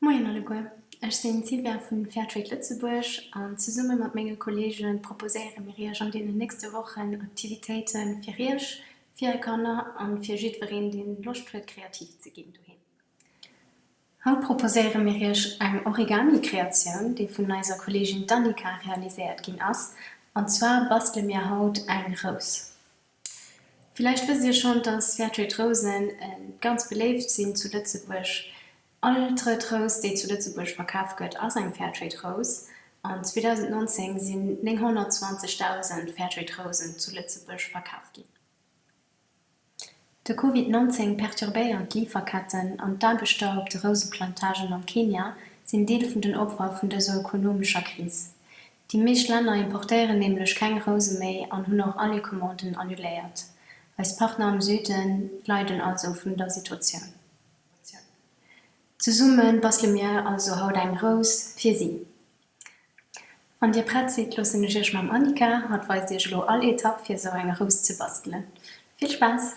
Moin alle go. Ech sinn Zielwer vun Fairtrade Lützeburg an zusammen mat menge Kolleginnen proposéiere mir an de nächste Wochen Aktivitäten fir Rich, fir Kanner an fir Jidwerin den Lust huet kreativ ze gin du hin. Haut proposéiere mir eng Origami-Kreation, die vun neiser Kollegin Danica realisiert gin ass, und zwar bastle mir haut eng Ros. Vielleicht wisst ihr schon, dass Fairtrade Rosen ganz belebt sind zu Lützeburg. Alle Rose, die zu Lützeburg verkauft wird, als ein Fairtrade Rose. Und 2019 sind 920.000 Fairtrade Rosen zu Lützeburg verkauft. Der Covid-19 perturbiert die Lieferketten und da bestaubte Rosenplantagen in Kenia sind Teil von den Opfern von dieser ökonomischen Krise. Die Mischländer importieren nämlich keine Rosen mehr und haben auch alle Kommanden annulliert. Als Partner im Süden leiden also von der Situation. Zusammen basteln wir also haut ein Ros für sie. An der Praxis lassen wir mit Annika, hat weiß ich alle Etappen für so eine Ros zu basteln. Viel Spaß!